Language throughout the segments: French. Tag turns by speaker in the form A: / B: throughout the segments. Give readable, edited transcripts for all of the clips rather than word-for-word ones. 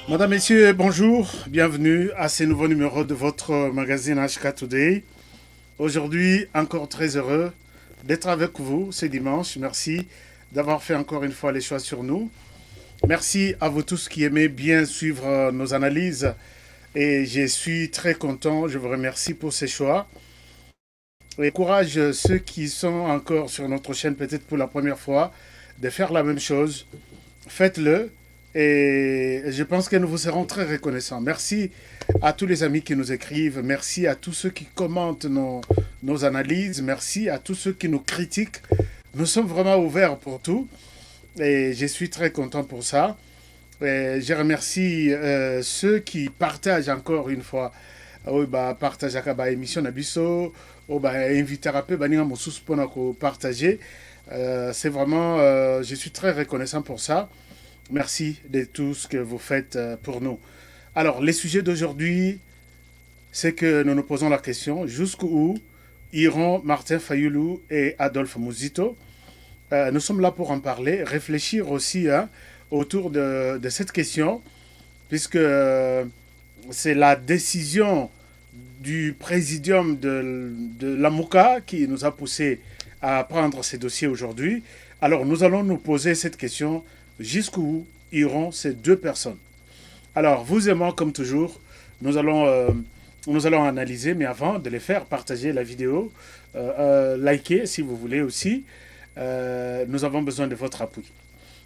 A: Madame, Messieurs, bonjour, bienvenue à ce nouveau numéro de votre magazine HK Today. Aujourd'hui, encore très heureux d'être avec vous ce dimanche. Merci d'avoir fait encore une fois les choix sur nous. Merci à vous tous qui aimez bien suivre nos analyses et je suis très content, je vous remercie pour ces choix. Et courage ceux qui sont encore sur notre chaîne peut-être pour la première fois de faire la même chose. Faites-le et je pense que nous vous serons très reconnaissants. Merci à tous les amis qui nous écrivent, merci à tous ceux qui commentent nos analyses, merci à tous ceux qui nous critiquent. Nous sommes vraiment ouverts pour tout et je suis très content pour ça. Et je remercie ceux qui partagent encore une fois. Oui, bah, partage à émission Nabiso, ou bah, inviter à peu, bah, pour partager. C'est vraiment, je suis très reconnaissant pour ça. Merci de tout ce que vous faites pour nous. Alors, les sujets d'aujourd'hui, c'est que nous nous posons la question jusqu'où iront Martin Fayoulou et Adolphe Mouzito. Nous sommes là pour en parler, réfléchir aussi hein, autour de cette question, puisque c'est la décision du présidium de l'AMOCA qui nous a poussé à prendre ces dossiers aujourd'hui. Alors, nous allons nous poser cette question jusqu'où iront ces deux personnes. Alors, vous et moi, comme toujours, nous allons, euh, nous allons analyser, mais avant de les faire, partager la vidéo, liker si vous voulez aussi. Nous avons besoin de votre appui.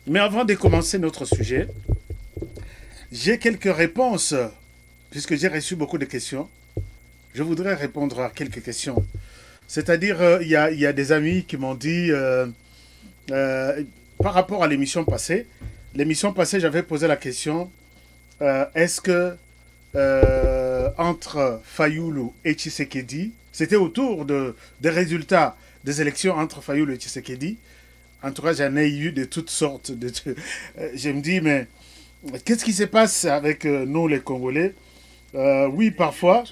A: Mais avant de commencer notre sujet, j'ai quelques réponses, puisque j'ai reçu beaucoup de questions. Je voudrais répondre à quelques questions. C'est-à-dire, y a des amis qui m'ont dit, euh, par rapport à l'émission passée, j'avais posé la question, est-ce que entre Fayoulou et Tshisekedi, c'était autour des résultats des élections entre Fayoulou et Tshisekedi. En tout cas, j'en ai eu de toutes sortes. Je me dis, mais qu'est-ce qui se passe avec nous, les Congolais? Oui, parfois,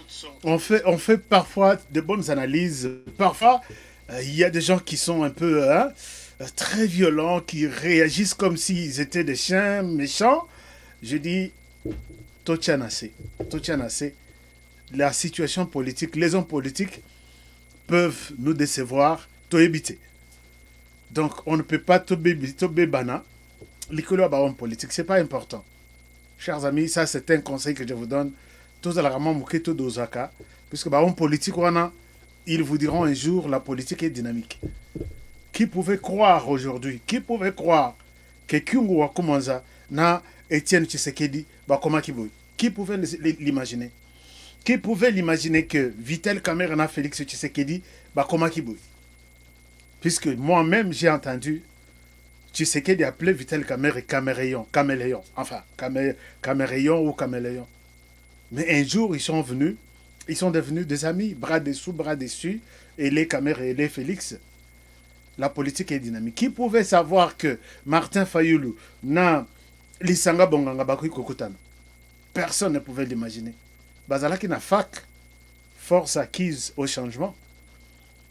A: on fait parfois de bonnes analyses. Parfois, il y a des gens qui sont un peu hein, très violents, qui réagissent comme s'ils étaient des chiens méchants. Je dis, Totianase, Totianase, la situation politique, les hommes politiques peuvent nous décevoir, éviter. Donc, on ne peut pas tomber bana. L'école homme politique, c'est pas important. Chers amis, ça c'est un conseil que je vous donne. Tous à la ramon muketo dozaka, puisque homme politique, ils vous diront un jour la politique est dynamique. Qui pouvait croire aujourd'hui, qui pouvait croire que Kyungu Wakumanza na Etienne Tshisekedi, qui pouvait l'imaginer? Qui pouvait l'imaginer que Vitel Kamerhe na Félix Tshisekedi, puisque moi-même j'ai entendu Tshisekedi appeler Vitel Kamerhe caméléon, enfin caméléon ou caméléon. Mais un jour ils sont venus, ils sont devenus des amis, bras dessous, bras dessus, et les Kamerhe et les Félix. La politique est dynamique. Qui pouvait savoir que Martin Fayoulou n'a Lisanga Bonganga Bakui Kokutana? Personne ne pouvait l'imaginer. Bazalaki na fac, force acquise au changement.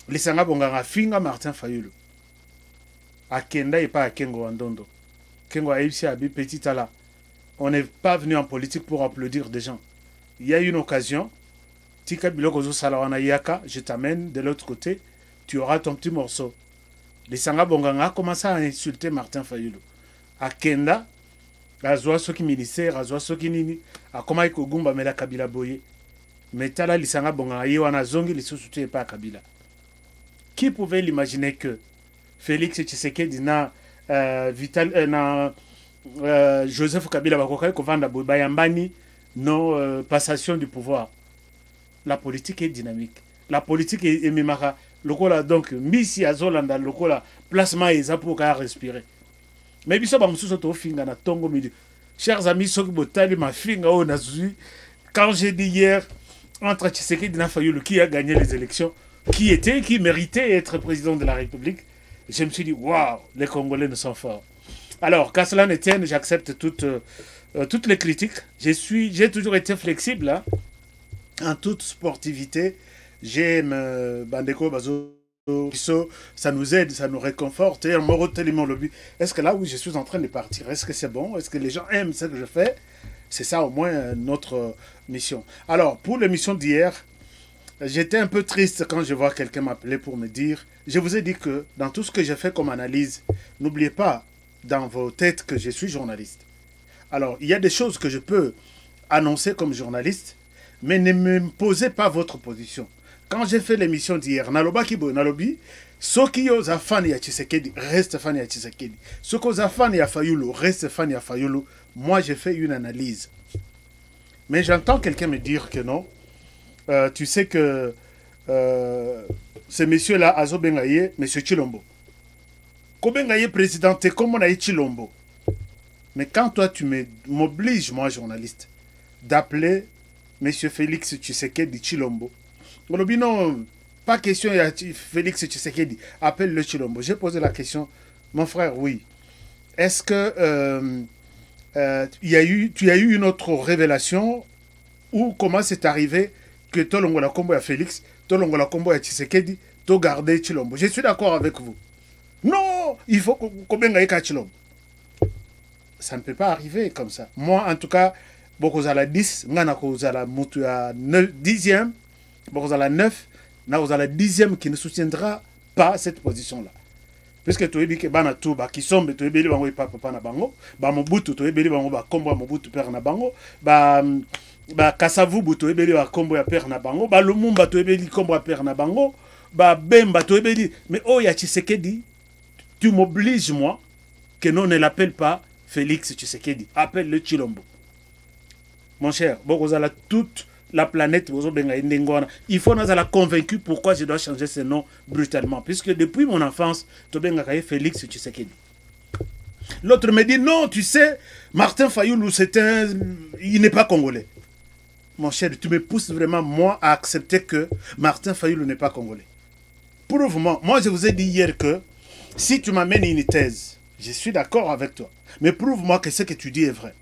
A: Lisanga Bonganga Finga Martin Fayoulou. À Kenda et pas à Kengo Andondo. Kengo Aïbsi Abi Petit Ala. On n'est pas venu en politique pour applaudir des gens. Il y a une occasion. Tika Bilokozo Salawana Yaka, je t'amène de l'autre côté. Tu auras ton petit morceau. Lisanga Bonganga a commencé à insulter Martin Fayoulou. À Kenda, azwa soki ministère, azwa soki nini, akoma ikogumba mela Kabila boye. Metala Lisanga Bonganga yewana zongi lisusu te pas Kabila. Qui pouvait l'imaginer que Félix Tshisekedi na Joseph Kabila bakokai kovanda boye bayambani non passation du pouvoir. La politique est dynamique. La politique est mimaka. Lokola donc misi azolanda lokola placement eza pour ka respirer. Mais biso ba mususu to finga na tongo midi. Chers amis, soki botali ma finga o nazui quand j'ai dit hier entre Tshisekedi et Fayoulou qui a gagné les élections, qui méritait être président de la République, je me suis dit waouh, les Congolais ne sont forts. Alors, qu'à cela ne tienne, j'accepte toutes les critiques. J'ai toujours été flexible hein, en toute sportivité. J'aime Bandeko Bazo. Ça nous aide, ça nous réconforte. Et Est-ce que là où je suis en train de partir, est-ce que c'est bon? Est-ce que les gens aiment ce que je fais? C'est ça au moins notre mission. Alors, pour l'émission d'hier, j'étais un peu triste quand je vois quelqu'un m'appeler pour me dire, je vous ai dit que dans tout ce que j'ai fait comme analyse, n'oubliez pas dans vos têtes que je suis journaliste. Alors, il y a des choses que je peux annoncer comme journaliste, mais ne me posez pas votre position. Quand j'ai fait l'émission d'hier, Naloba Kibo, Nalobi, Soki oza fan ya Tshisekedi, reste fan ya Tshisekedi. Soki oza fan ya Fayulu, reste fan ya Fayulu. Moi, j'ai fait une analyse. Mais j'entends quelqu'un me dire que non, tu sais que ce monsieur-là, Azo Bengaye, monsieur Chilombo. Kobengaye président, t'es comme on a eu Chilombo. Mais quand toi, tu m'obliges, moi, journaliste, d'appeler monsieur Félix Tshisekedi Chilombo, non, pas question, il y a Félix Tshisekedi, appelle le Chilombo. J'ai posé la question, mon frère, oui. Est-ce que tu as eu une autre révélation ou comment c'est arrivé que Tolongola Kombo à Félix, Tolongola Kombo à Tshisekedi, to garder Chilombo? Je suis d'accord avec vous. Non, il faut qu'on benga Chilombo. Ça ne peut pas arriver comme ça. Moi, en tout cas, Bokozala 10, Ngana Kozala Moutou à 10e, Bokozala 9, Nakozala 10e qui ne soutiendra pas cette position-là. Puisque tu as dit que bana tout ba qui sombe tu ebeli bango papa na bango ba mobutu tu ebeli bango ba kombo mobutu père na bango ba kasavu butu ebeli ba kombo ya père na bango ba lumumba tu ebeli kombo ya père na bango ba bemba tu ebeli mais oh ya Tshisekedi tu m'obliges moi que non ne l'appelle pas Félix Tshisekedi, appelle le Chilombo. Mon cher, Bokozala toute la planète, il faut nous la convaincu pourquoi je dois changer ce nom brutalement. Puisque depuis mon enfance, Tobenga Félix Tshisekedi. L'autre me dit, non, tu sais, Martin Fayoulou, il n'est pas congolais. Mon cher, tu me pousses vraiment, moi, à accepter que Martin Fayoulou n'est pas congolais. Prouve-moi. Moi, je vous ai dit hier que si tu m'amènes une thèse, je suis d'accord avec toi. Mais prouve-moi que ce que tu dis est vrai.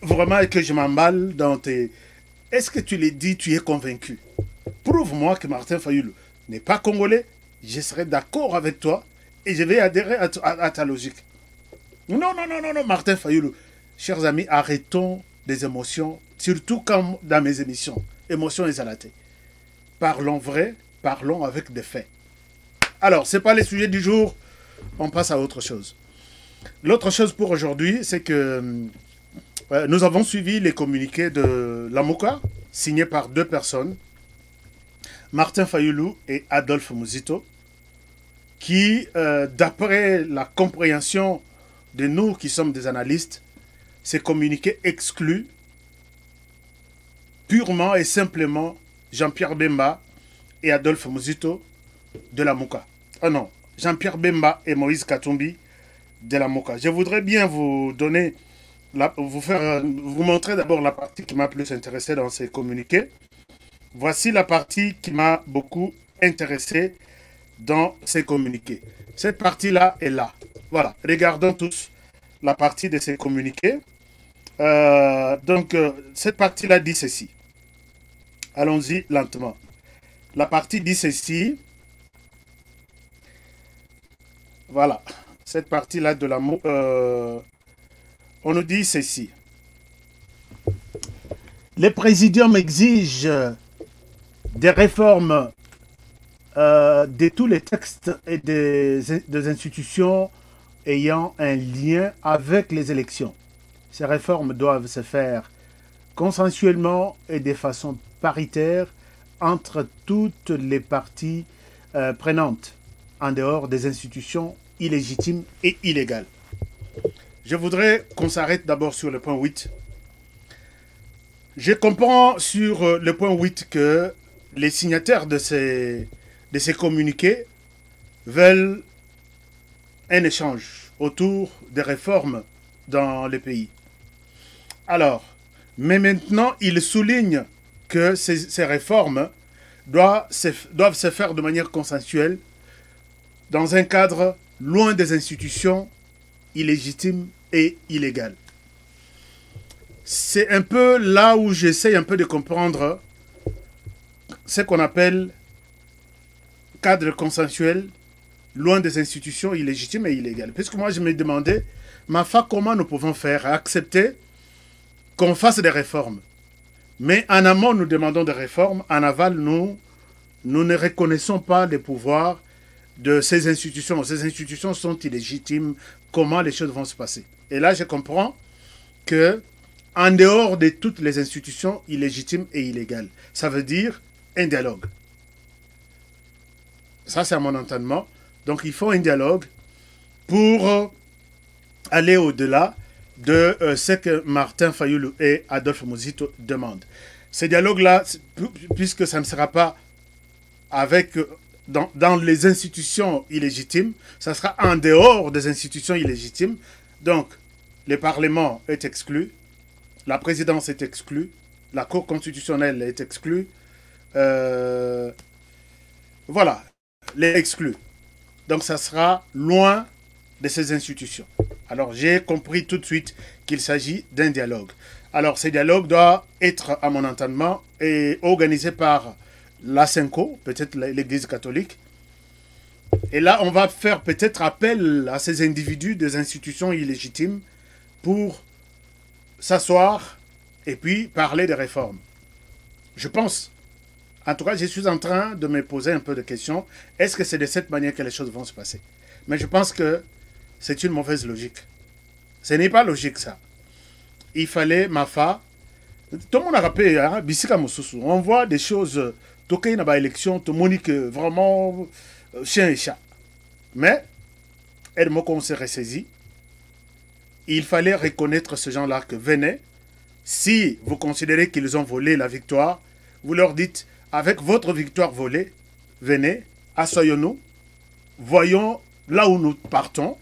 A: Vraiment que je m'emballe dans tes... Est-ce que tu l'as dit, tu es convaincu? Prouve-moi que Martin Fayoulou n'est pas congolais. Je serai d'accord avec toi et je vais adhérer à ta logique. Non, Martin Fayoulou. Chers amis, arrêtons des émotions, surtout quand dans mes émissions. Émotions exalatées. Parlons vrai, parlons avec des faits. Alors, ce n'est pas le sujet du jour. On passe à autre chose. L'autre chose pour aujourd'hui, c'est que nous avons suivi les communiqués de la MOCA, signés par deux personnes, Martin Fayoulou et Adolphe Muzito, qui, d'après la compréhension de nous qui sommes des analystes, ces communiqués excluent purement et simplement Jean-Pierre Bemba et Adolphe Muzito de la MOCA. Ah non, Jean-Pierre Bemba et Moïse Katumbi de la MOCA. Je voudrais bien vous donner, vous montrer d'abord la partie qui m'a plus intéressé dans ces communiqués. Voici la partie qui m'a beaucoup intéressé dans ces communiqués. Cette partie-là est là. Voilà, regardons tous la partie de ces communiqués. Cette partie-là dit ceci. Allons-y lentement. La partie dit ceci. Voilà. Cette partie-là de la... on nous dit ceci. Les présidiums exigent des réformes de tous les textes et des institutions ayant un lien avec les élections. Ces réformes doivent se faire consensuellement et de façon paritaire entre toutes les parties prenantes, en dehors des institutions illégitimes et illégales. Je voudrais qu'on s'arrête d'abord sur le point 8. Je comprends sur le point 8 que les signataires de ces communiqués veulent un échange autour des réformes dans le pays. Alors, mais maintenant, ils soulignent que ces réformes doivent se faire de manière consensuelle dans un cadre loin des institutions illégitimes et illégales. C'est un peu là où j'essaie un peu de comprendre ce qu'on appelle cadre consensuel loin des institutions illégitimes et illégales. Puisque moi, je me demandais, ma foi, comment nous pouvons faire accepter qu'on fasse des réformes. Mais en amont, nous demandons des réformes. En aval, nous ne reconnaissons pas les pouvoirs de ces institutions. Ces institutions sont illégitimes. Comment les choses vont se passer? Et là, je comprends que, en dehors de toutes les institutions illégitimes et illégales, ça veut dire un dialogue. Ça, c'est à mon entendement. Donc, il faut un dialogue pour aller au-delà de ce que Martin Fayulu et Adolphe Muzito demandent. Ce dialogue-là, puisque ça ne sera pas avec, dans les institutions illégitimes, ça sera en dehors des institutions illégitimes. Donc, le Parlement est exclu, la présidence est exclue, la Cour constitutionnelle est exclue, voilà, les exclus. Donc, ça sera loin de ces institutions. Alors, j'ai compris tout de suite qu'il s'agit d'un dialogue. Alors, ce dialogue doit être, à mon entendement, organisé par la SENCO, peut-être l'Église catholique. Et là, on va faire peut-être appel à ces individus des institutions illégitimes pour s'asseoir et puis parler des réformes. Je pense. En tout cas, je suis en train de me poser un peu de questions. Est-ce que c'est de cette manière que les choses vont se passer? Mais je pense que c'est une mauvaise logique. Ce n'est pas logique, ça. Il fallait, ma foi, tout le monde a rappelé, hein, Bissika Moussousou, on voit des choses, toqué dans l'élection, tout le monde dit que vraiment, chien et chat. Mais, Edmo, qu'on s'est ressaisi, il fallait reconnaître ces gens-là que venez, si vous considérez qu'ils ont volé la victoire, vous leur dites, avec votre victoire volée, venez, assoyons-nous, voyons là où nous partons,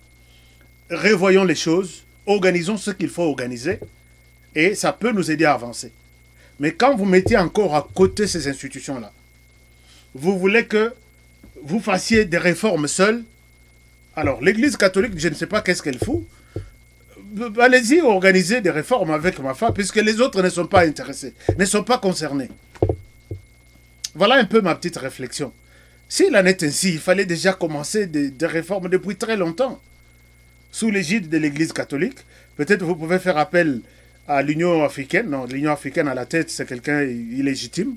A: revoyons les choses, organisons ce qu'il faut organiser, et ça peut nous aider à avancer. Mais quand vous mettez encore à côté ces institutions-là, vous voulez que vous fassiez des réformes seuls. Alors, l'Église catholique, je ne sais pas qu'est-ce qu'elle fout. Allez-y, organisez des réformes avec ma foi, puisque les autres ne sont pas intéressés, ne sont pas concernés. Voilà un peu ma petite réflexion. S'il en est ainsi, il fallait déjà commencer des réformes depuis très longtemps. Sous l'égide de l'Église catholique, peut-être vous pouvez faire appel à l'Union africaine. Non, l'Union africaine à la tête, c'est quelqu'un illégitime.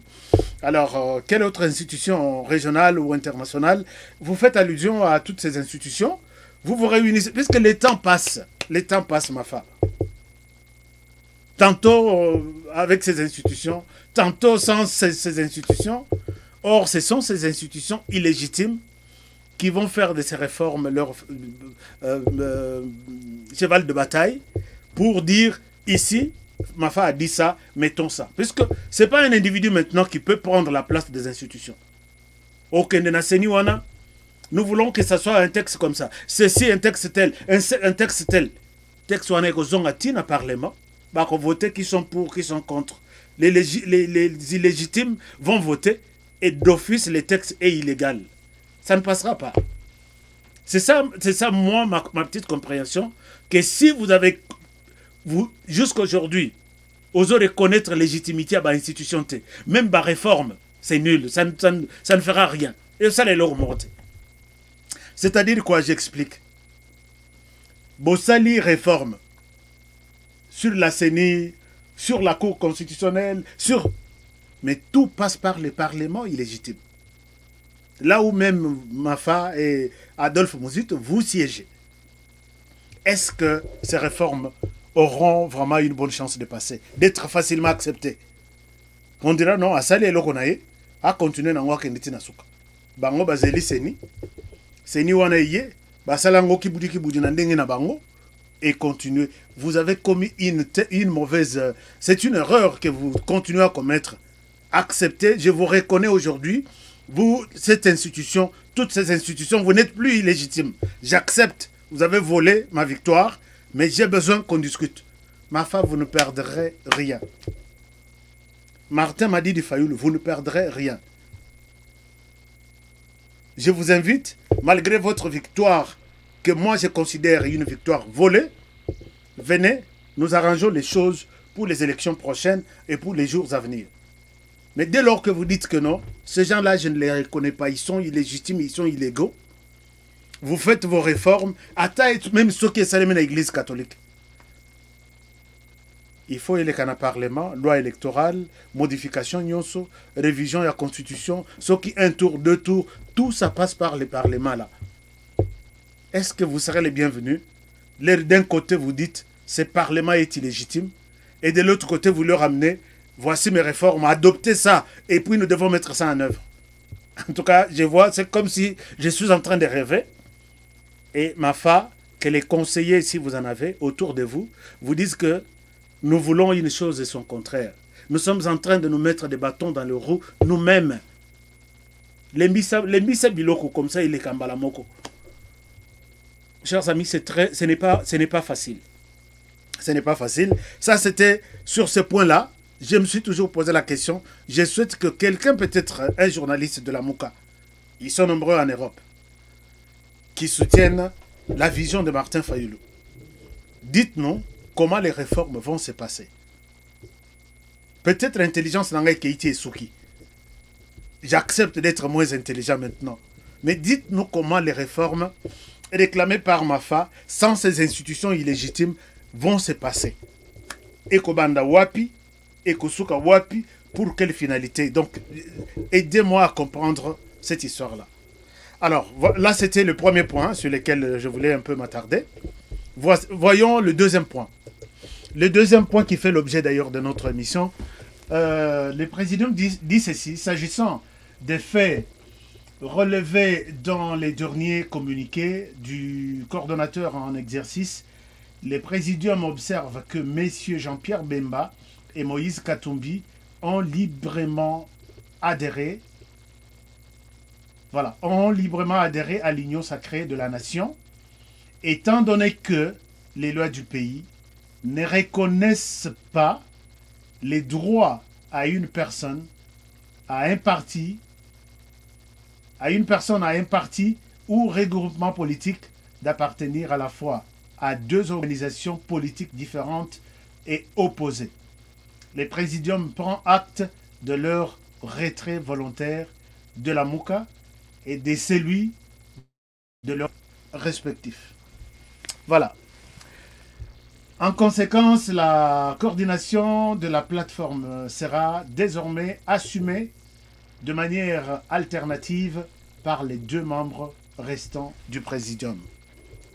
A: Alors, quelle autre institution régionale ou internationale? Vous faites allusion à toutes ces institutions. Vous vous réunissez, puisque les temps passent, ma femme. Tantôt avec ces institutions, tantôt sans ces institutions. Or, ce sont ces institutions illégitimes qui vont faire de ces réformes leur cheval de bataille pour dire ici, ma femme a dit ça, mettons ça. Puisque ce n'est pas un individu maintenant qui peut prendre la place des institutions. Nous voulons que ce soit un texte comme ça. Ceci, un texte tel, un texte tel. Texte où on est au Parlement, bah, qu'on vote qui sont pour, qui sont contre. Les illégitimes vont voter et d'office, le texte est illégal. Ça ne passera pas. C'est ça, moi, ma petite compréhension, que si vous avez, jusqu'à aujourd'hui, osez reconnaître légitimité à l'institution, même la réforme, c'est nul, ça ne fera rien. Et ça, les leur monter. C'est-à-dire quoi, j'explique. Bossali réforme sur la CENI, sur la Cour constitutionnelle, sur... Mais tout passe par le Parlement illégitime. Là où même Mafa et Adolphe Muzito, vous siégez. Est-ce que ces réformes auront vraiment une bonne chance de passer, d'être facilement acceptées? On dira non, à Sali et Lokonaye, à continuer dans Wakenditi Nasuka. Bango Bazeli Seni, Seni Wanaye, Basalango Kibudi Kibudi Nandenge na Bango, et continuer. Vous avez commis une mauvaise... C'est une erreur que vous continuez à commettre. Acceptez, je vous reconnais aujourd'hui. Vous, cette institution, toutes ces institutions, vous n'êtes plus illégitime. J'accepte, vous avez volé ma victoire, mais j'ai besoin qu'on discute. Ma femme, vous ne perdrez rien. Martin m'a dit du Fayoul, vous ne perdrez rien. Je vous invite, malgré votre victoire, que moi je considère une victoire volée, venez, nous arrangeons les choses pour les élections prochaines et pour les jours à venir. Mais dès lors que vous dites que non, ces gens-là, je ne les reconnais pas, ils sont illégitimes, ils sont illégaux. vous faites vos réformes, même ceux qui sont dans l'église catholique. Il faut aller au Parlement, loi électorale, modification, nyonso, révision de la Constitution, ce qui un tour, deux tours, tout ça passe par le Parlement là. Est-ce que vous serez les bienvenus? D'un côté, vous dites, ce Parlement est illégitime, et de l'autre côté, vous leur amenez, voici mes réformes, adoptez ça, et puis nous devons mettre ça en œuvre. En tout cas, je vois, c'est comme si je suis en train de rêver, et ma foi, que les conseillers, si vous en avez, autour de vous, vous disent que nous voulons une chose et son contraire. Nous sommes en train de nous mettre des bâtons dans le roue nous-mêmes. Les mbisa biloko comme ça, il est kambalamoko. Chers amis, ce n'est pas facile. Ce n'est pas facile. Ça, c'était sur ce point-là. Je me suis toujours posé la question. Je souhaite que quelqu'un, peut-être un journaliste de la Mouka, ils sont nombreux en Europe, qui soutiennent la vision de Martin Fayulu. Dites-nous comment les réformes vont se passer. Peut-être l'intelligence n'a Keïti et Souki. J'accepte d'être moins intelligent maintenant. Mais dites-nous comment les réformes réclamées par Mafa, sans ces institutions illégitimes, vont se passer. Ekobanda Wapi, Ekosuka Wapi, pour quelle finalité? Donc, aidez-moi à comprendre cette histoire-là. Alors, là, c'était le premier point sur lequel je voulais un peu m'attarder. Voyons le deuxième point. Le deuxième point qui fait l'objet d'ailleurs de notre émission, le président dit ceci, s'agissant des faits relevés dans les derniers communiqués du coordonnateur en exercice, le présidium observe que messieurs Jean-Pierre Bemba et Moïse Katumbi ont librement adhéré, à l'union sacrée de la nation, étant donné que les lois du pays ne reconnaissent pas les droits à une personne, à un parti ou regroupement politique d'appartenir à la fois à deux organisations politiques différentes et opposées. Le présidium prend acte de leur retrait volontaire de la Mouka et de celui de leurs respectifs. Voilà. En conséquence, la coordination de la plateforme sera désormais assumée de manière alternative par les deux membres restants du présidium.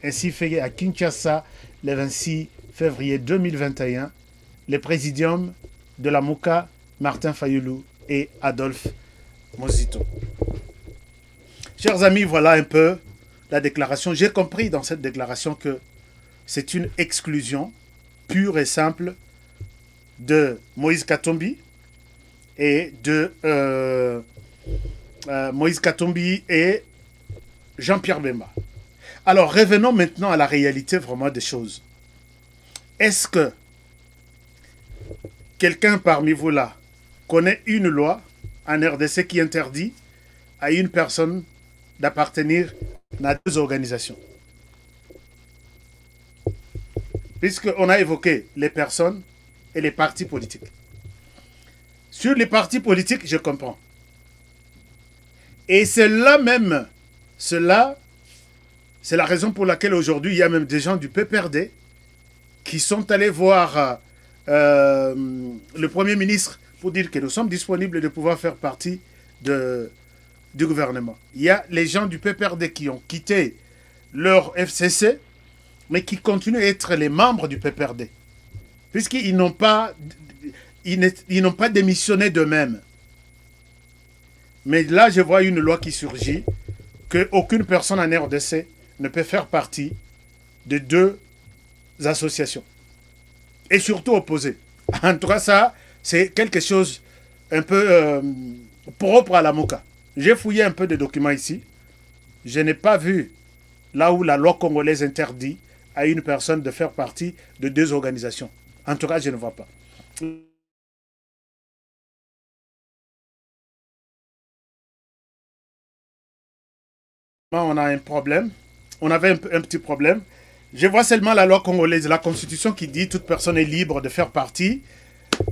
A: Ainsi fait à Kinshasa le 26 février 2021, le présidium de la Mouka, Martin Fayulu et Adolphe Mozito. Chers amis, voilà un peu la déclaration. J'ai compris dans cette déclaration que c'est une exclusion pure et simple de Moïse Katumbi et de Jean-Pierre Bemba. Alors, revenons maintenant à la réalité vraiment des choses. Est-ce que quelqu'un parmi vous là connaît une loi en RDC qui interdit à une personne d'appartenir à deux organisations? Puisqu'on a évoqué les personnes et les partis politiques. Sur les partis politiques, je comprends. Et c'est là même, c'est la raison pour laquelle aujourd'hui, il y a même des gens du PPRD qui sont allés voir le Premier ministre pour dire que nous sommes disponibles de pouvoir faire partie du gouvernement. Il y a les gens du PPRD qui ont quitté leur FCC, mais qui continuent à être les membres du PPRD, puisqu'ils n'ont pas démissionné d'eux-mêmes. Mais là, je vois une loi qui surgit, qu'aucune personne en RDC ne peut faire partie de deux associations, et surtout opposées. En tout cas, ça, c'est quelque chose un peu propre à la Mouka. J'ai fouillé un peu de documents ici. Je n'ai pas vu là où la loi congolaise interdit à une personne de faire partie de deux organisations. En tout cas, je ne vois pas. On a un problème. On avait un petit problème. Je vois seulement la loi congolaise, la constitution qui dit toute personne est libre de faire partie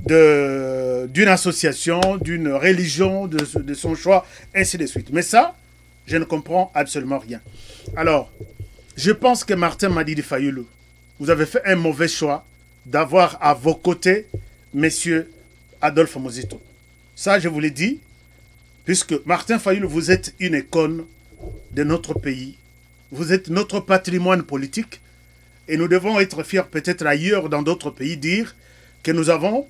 A: d'une association, d'une religion, de son choix, ainsi de suite. Mais ça, Je ne comprends absolument rien. Alors, je pense que Martin Madidi Fayulu, vous avez fait un mauvais choix d'avoir à vos côtés Monsieur Adolphe Muzito. Ça, je vous l'ai dit, puisque Martin Fayulu, vous êtes une icône de notre pays. Vous êtes notre patrimoine politique. Et nous devons être fiers, peut-être ailleurs dans d'autres pays, dire que nous avons,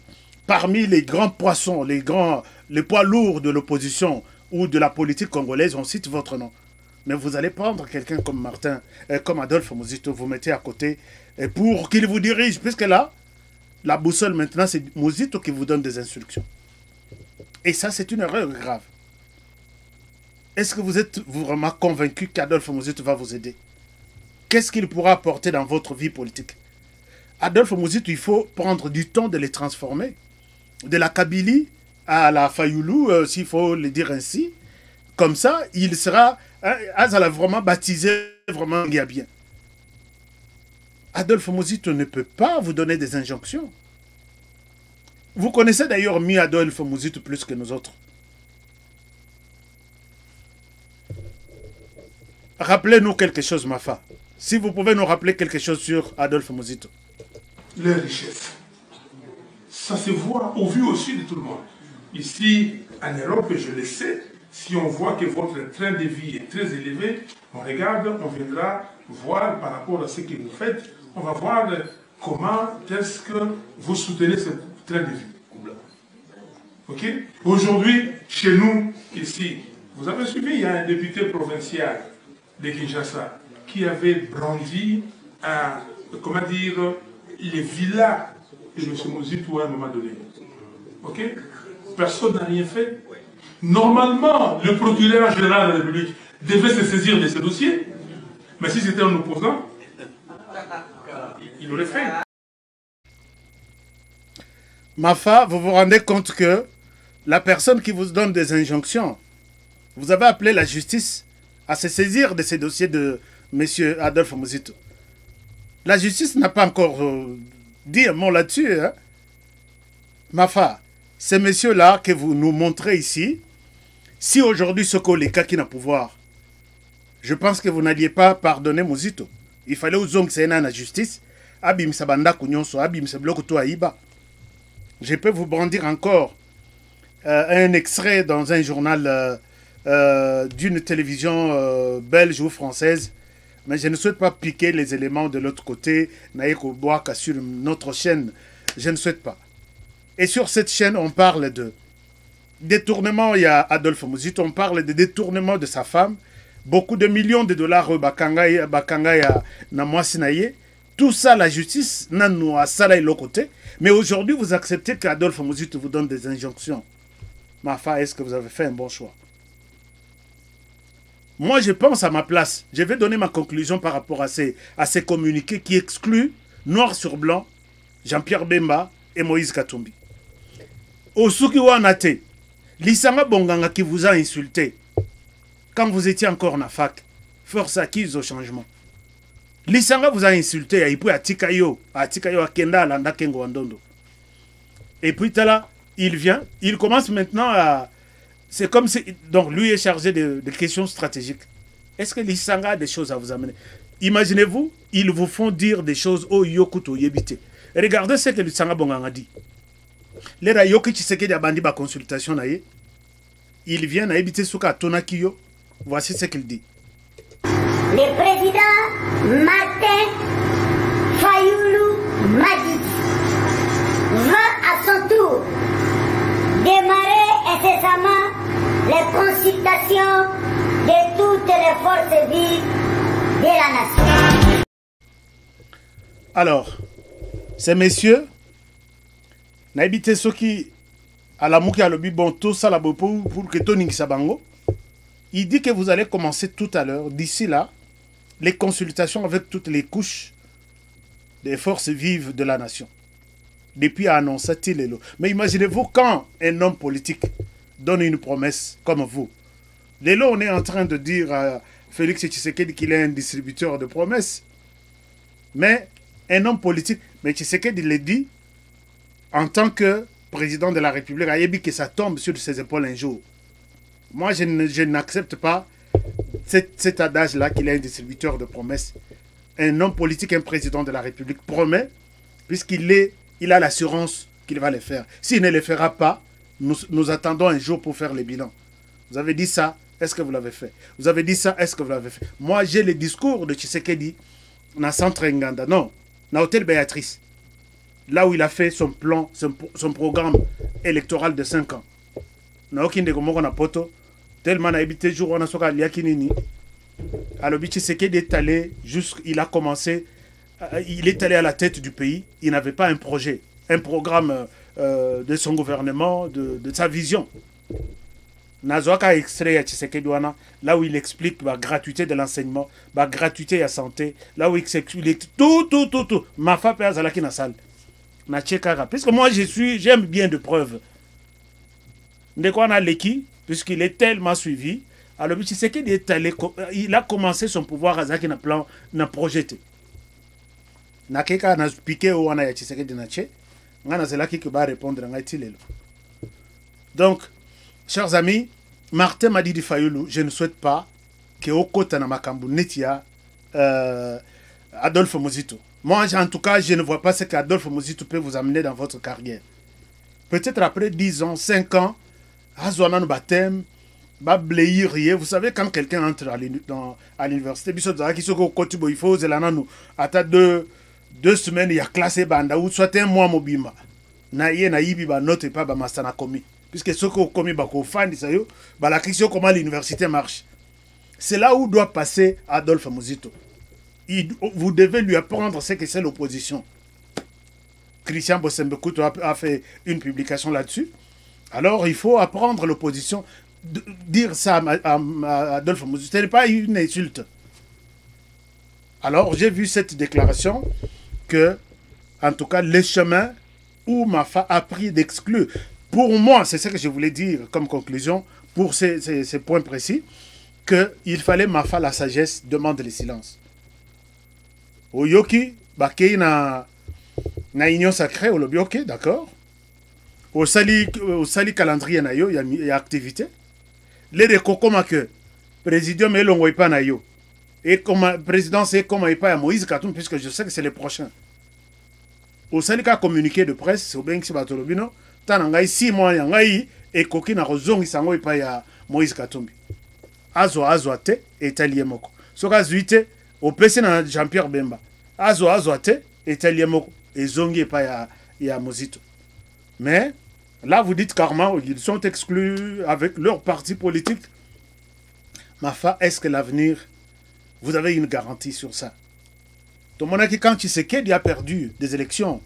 A: parmi les grands poissons, les poids lourds de l'opposition ou de la politique congolaise, on cite votre nom. Mais vous allez prendre quelqu'un comme comme Adolphe Muzito, vous mettez à côté pour qu'il vous dirige, puisque là, la boussole maintenant, c'est Muzito qui vous donne des instructions. Et ça, c'est une erreur grave. Est-ce que vous êtes vraiment convaincu qu'Adolphe Muzito va vous aider? Qu'est-ce qu'il pourra apporter dans votre vie politique? Adolphe Muzito, il faut prendre du temps de les transformer. De la Kabylie à la Fayulu, s'il faut le dire ainsi. Comme ça, il sera vraiment baptisé, vraiment bien. Adolphe Muzito ne peut pas vous donner des injonctions. Vous connaissez d'ailleurs mieux Adolphe Muzito plus que nous autres. Rappelez-nous quelque chose, Mafa. Si vous pouvez nous rappeler quelque chose sur Adolphe Muzito.
B: Les richesses. Ça se voit au vu aussi de tout le monde. Ici, en Europe, je le sais, si on voit que votre train de vie est très élevé, on regarde, on viendra voir par rapport à ce que vous faites, on va voir comment est-ce que vous soutenez ce train de vie. Ok? Aujourd'hui, chez nous, ici, vous avez suivi, il y a un député provincial de Kinshasa qui avait brandi comment dire, les villas de M. Muzito à un moment donné. Ok? Personne n'a rien fait. Normalement, le procureur général de la République devait se saisir de ce dossier, mais si c'était un opposant, il l'aurait fait.
A: Mafa, vous vous rendez compte que la personne qui vous donne des injonctions, vous avez appelé la justice à se saisir de ces dossiers de M. Adolphe Muzito. La justice n'a pas encore dit un mot là-dessus. Hein? Mafa, ces messieurs-là que vous nous montrez ici, si aujourd'hui Sokoleka qui n'a pouvoir, je pense que vous n'alliez pas pardonner Muzito. Il fallait aux hommes que c'est la justice. Abim Sabanda Kunyonso, Abim Seblokoto Aïba. Je peux vous brandir encore un extrait dans un journal d'une télévision belge ou française. Mais je ne souhaite pas piquer les éléments de l'autre côté. Naïko Boaka sur notre chaîne. Je ne souhaite pas. Et sur cette chaîne, on parle de détournement. Il y a Adolphe Muzito. On parle de détournement de sa femme. Beaucoup de millions de dollars. Bakanga Namwasinaye. Tout ça, la justice n'a nous à ça l'autre côté. Mais aujourd'hui, vous acceptez qu'Adolphe Muzito vous donne des injonctions. Mafa, est-ce que vous avez fait un bon choix? Moi, je pense à ma place. Je vais donner ma conclusion par rapport à ces communiqués qui excluent, noir sur blanc, Jean-Pierre Bemba et Moïse Katumbi. Osuki Wanate, l'Isanga Bonganga qui vous a insulté quand vous étiez encore en fac, force acquise au changement. L'Isanga vous a insulté, et puis à Tikayo Akenda, Alanda Kengo Wandondo. Et puis là, il vient, il commence maintenant à... C'est comme si... Donc, lui est chargé de questions stratégiques. Est-ce que l'Isanga a des choses à vous amener? Imaginez-vous, ils vous font dire des choses au Yokuto Yebite. Regardez ce que l'Isanga Bonganga dit. Les Rayoki Tshisekedi a bandi ba consultation naïe. Il vient à Yebite Souka Tonakiyo. Voici ce qu'il dit.
C: Le président Martin Fayulu Madidi va à son tour démarrer incessamment les consultations de toutes les forces vives de la nation.
A: Alors, ces messieurs, n'habitez ceux qui, à la mouki à l'obi, bon, tout ça, pour que Tony Sabango, il dit que vous allez commencer tout à l'heure, d'ici là, les consultations avec toutes les couches des forces vives de la nation. Depuis a annoncé Tilelo. Mais imaginez-vous quand un homme politique donne une promesse comme vous. Lélo, on est en train de dire à Félix Tshisekedi qu'il est un distributeur de promesses. Mais un homme politique, mais Tshisekedi le dit en tant que président de la République, a dit que ça tombe sur ses épaules un jour. Moi, je n'accepte pas cet adage-là qu'il est un distributeur de promesses. Un homme politique, un président de la République promet, il a l'assurance qu'il va les faire. S'il ne les fera pas, nous attendons un jour pour faire les bilans. Vous avez dit ça, est-ce que vous l'avez fait? Vous avez dit ça, est-ce que vous l'avez fait? Moi, j'ai le discours de Tshisekedi dans Centre Nganda, non, dans Hôtel Béatrice, là où il a fait son plan, son programme électoral de 5 ans. Na okinde komoko na poto, tellement na habité jour on a soka liakinini. Alors Tshisekedi est allé il a commencé, il est allé à la tête du pays, il n'avait pas un projet, un programme de son gouvernement, de sa vision. Nazoaka extrait à Tshisekedi wana, là où il explique la gratuité de l'enseignement, la gratuité de la santé, là où il explique tout. Ma femme est à la salle. Puisque moi j'aime bien de preuves. Puisqu'il est tellement suivi, alors Tshisekedi est allé, il a commencé son pouvoir à Zaki na plan, na projeté. Na keka na piqué ou wana ya Tshisekedi na tché, ngana zelaki que va répondre à Tilelo. Donc, chers amis, Martin m'a dit Fayulu, je ne souhaite pas que Okota na makambu netia Adolphe Muzito. Moi, en tout cas, je ne vois pas ce qu'Adolphe Muzito peut vous amener dans votre carrière. Peut-être après 10 ans, 5 ans, Azouanan Batem, Bableir, vous savez, quand quelqu'un entre à l'université, il faut attendre 2 semaines, il y a classé Banda, ou soit un mois mobima. Naïe, naïbi, note pas, Masana Komi. Puisque ce qu'on commis, la question comment l'université marche. C'est là où doit passer Adolphe Muzito. Vous devez lui apprendre ce que c'est l'opposition. Christian Bossembekuto a fait une publication là-dessus. Alors, il faut apprendre l'opposition. Dire ça à Adolphe Muzito, ce n'est pas une insulte. Alors, j'ai vu cette déclaration que, en tout cas, les chemins où Mafa a pris d'exclure. Pour moi, c'est ce que je voulais dire comme conclusion, pour ces points précis, qu'il fallait Mafa la sagesse, demande le silence. Oyoki, bakei na union sacrée, au lobby, ok, d'accord. Au sali calendrier na yo, il y a activité. Les recokoma que présidium et l'ongo pas na yo. Et comme président, c'est comme il pas à Moïse Katoum, puisque je sais que c'est le prochain. Au sali ka communiqué de presse, au benki batolobino, tanangai 6 mois yangai et koki na rozongi sango pas ya Moïse Katumbi. Azo te et taliemoko. Soka zuite au PC na Jean-Pierre Bemba. Azo te et taliemoko et zongi pas ya Mozito. Mais là vous dites carrément ils sont exclus avec leur parti politique. Mafa, est-ce que l'avenir, vous avez une garantie sur ça? Tout le monde a dit quand Tshisekedi a perdu des élections,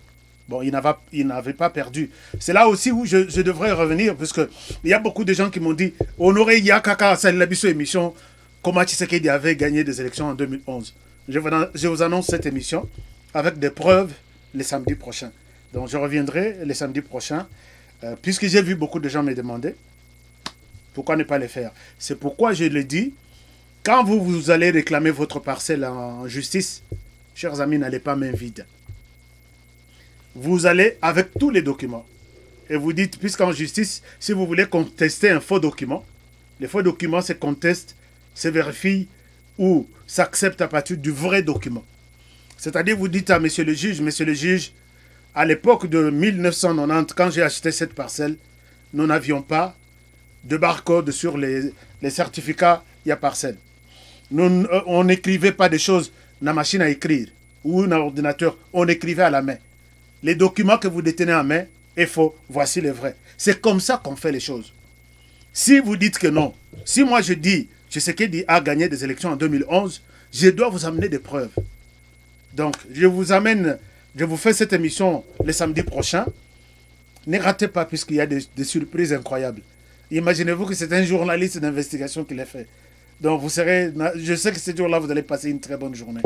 A: bon, il n'avait pas perdu. C'est là aussi où je devrais revenir, parce qu'il y a beaucoup de gens qui m'ont dit Honoré Yakaka, c'est la émission, comment Tshisekedi avait gagné des élections en 2011. Je vous annonce cette émission avec des preuves le samedi prochain. Donc je reviendrai le samedi prochain, puisque j'ai vu beaucoup de gens me demander pourquoi ne pas les faire. C'est pourquoi je le dis, quand vous allez réclamer votre parcelle en justice, chers amis, n'allez pas main vide. Vous allez avec tous les documents. Et vous dites, puisqu'en justice, si vous voulez contester un faux document, les faux documents se contestent, se vérifient ou s'acceptent à partir du vrai document. C'est-à-dire, vous dites à monsieur le juge, à l'époque de 1990, quand j'ai acheté cette parcelle, nous n'avions pas de barcode sur les certificats, il y a parcelle. On n'écrivait pas des choses dans la machine à écrire ou dans l'ordinateur, on écrivait à la main. Les documents que vous détenez en main est faux, voici les vrais. C'est comme ça qu'on fait les choses. Si vous dites que non, si moi je dis Tshisekedi a gagné des élections en 2011, je dois vous amener des preuves. Donc, je vous fais cette émission le samedi prochain. Ne ratez pas puisqu'il y a des surprises incroyables. Imaginez-vous que c'est un journaliste d'investigation qui l'a fait. Donc, vous serez, je sais que ce jour-là, vous allez passer une très bonne journée.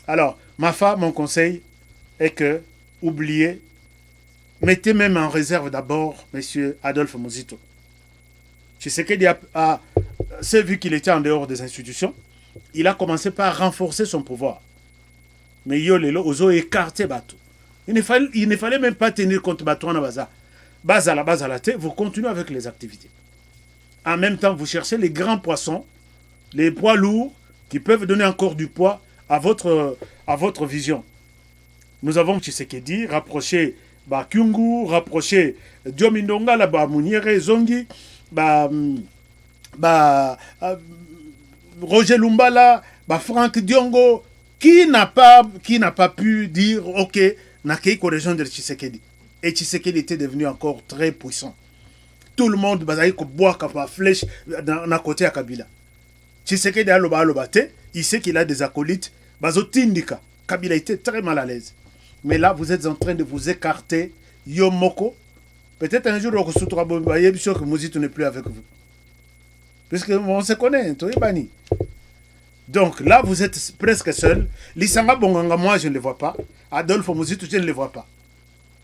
A: Alors, ma femme, mon conseil est que, oubliez, mettez même en réserve d'abord, monsieur Adolphe Muzito. Tshisekedi c'est vu qu'il était en dehors des institutions, il a commencé par renforcer son pouvoir. Mais Yolelo, Ozo écarté Batou. Il ne fallait même pas tenir compte Batou en Baza. Baza la tête, vous continuez avec les activités. En même temps, vous cherchez les grands poissons les poids lourds qui peuvent donner encore du poids à votre vision. Nous avons Tshisekedi, rapproché Kyungu, rapproché Diomindonga, Muniere, Zongi, Roger Lumbala, Franck Diongo, qui n'a pas pu dire, ok, Nakei corrigation de Tshisekedi. Et Tshisekedi était devenu encore très puissant. Tout le monde boit comme flèche d'un côté à Kabila. Tshisekedi a l'obate, il sait qu'il a des acolytes. Bazotindika, Kabila était très mal à l'aise. Mais là, vous êtes en train de vous écarter. Yomoko. Peut-être un jour, que Mouzito n'est plus avec vous. Puisqu'on se connaît, Bani. Donc là, vous êtes presque seul. Lisanga Bonganga, moi, je ne le vois pas. Adolphe Mouzito, je ne le vois pas.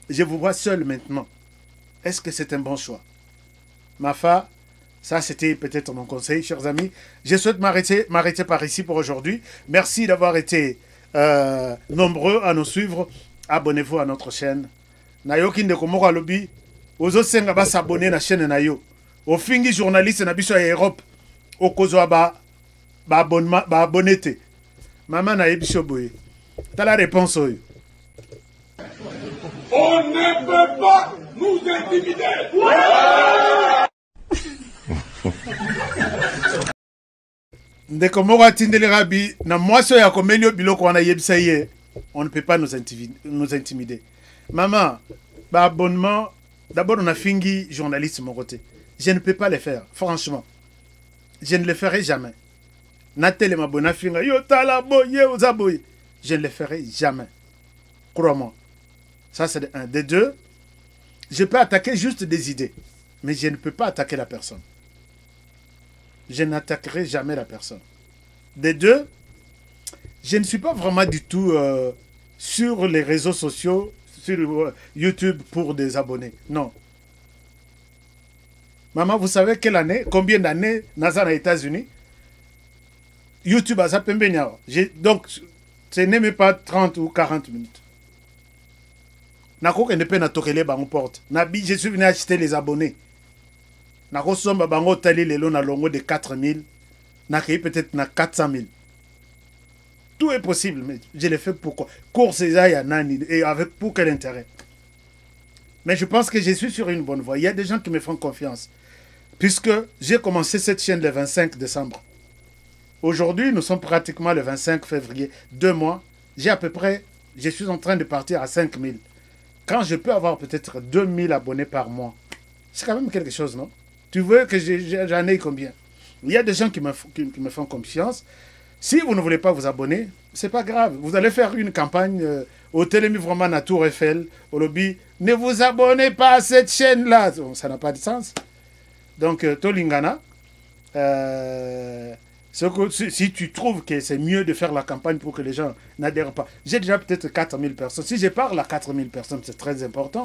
A: Je vous vois seul maintenant. Est-ce que c'est un bon choix? Mafa, ça c'était peut-être mon conseil, chers amis. Je souhaite m'arrêter par ici pour aujourd'hui. Merci d'avoir été nombreux à nous suivre. Abonnez-vous à notre chaîne. Nayoki ndeko moko alobi, ozo senga ba s'abonner na chaîne nayo. Au fingi journaliste na biso ya Europe, okozwa ba abonnete. Maman na yebiso boye. T'as la réponse oyo.
B: On ne peut pas nous intimider.
A: Ndeko moko atindeli rabi na mwaso ya komelio biloko wana yebisa ye. On ne peut pas nous intimider. Maman, abonnement, d'abord on a fingi journaliste mon côté. Je ne peux pas le faire, franchement. Je ne le ferai jamais. Natele mabona finga yo tala boye ozaboye. Je ne le ferai jamais. Crois-moi. Ça c'est un. Des deux, je peux attaquer juste des idées, mais je ne peux pas attaquer la personne. Je n'attaquerai jamais la personne. Des deux, je ne suis pas vraiment du tout sur les réseaux sociaux, sur YouTube pour des abonnés. Non. Maman, vous savez quelle année, combien d'années Nazar aux États-Unis? YouTube a zappé. Donc, ce n'est même pas 30 ou 40 minutes. Je suis venu acheter les abonnés. Nakosomba bango tali lelo na longo de 4000. Nakei peut-être na 400 000. Tout est possible, mais je l'ai fait pourquoi? Course et avec pour quel intérêt? Mais je pense que je suis sur une bonne voie. Il y a des gens qui me font confiance. Puisque j'ai commencé cette chaîne le 25 décembre. Aujourd'hui, nous sommes pratiquement le 25 février. 2 mois. J'ai à peu près, je suis en train de partir à 5000. Quand je peux avoir peut-être 2000 abonnés par mois, c'est quand même quelque chose, non? Tu veux que j'en ai combien? Il y a des gens qui me font confiance. Si vous ne voulez pas vous abonner, c'est pas grave. Vous allez faire une campagne au Télémi vraiment à Tour Eiffel, au lobby. Ne vous abonnez pas à cette chaîne-là. Ça n'a pas de sens. Donc, Tolingana, si tu trouves que c'est mieux de faire la campagne pour que les gens n'adhèrent pas. J'ai déjà peut-être 4000 personnes. Si je parle à 4000 personnes, c'est très important.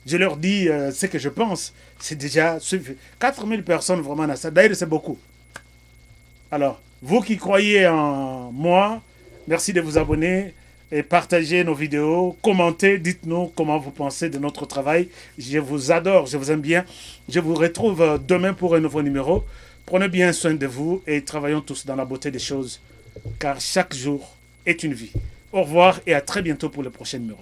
A: Je leur dis ce que je pense. C'est déjà suffisant. 4000 personnes, vraiment, ça. D'ailleurs, c'est beaucoup. Alors, vous qui croyez en moi, merci de vous abonner et partager nos vidéos. Commentez, dites-nous comment vous pensez de notre travail. Je vous adore, je vous aime bien. Je vous retrouve demain pour un nouveau numéro. Prenez bien soin de vous et travaillons tous dans la beauté des choses. Car chaque jour est une vie. Au revoir et à très bientôt pour le prochain numéro.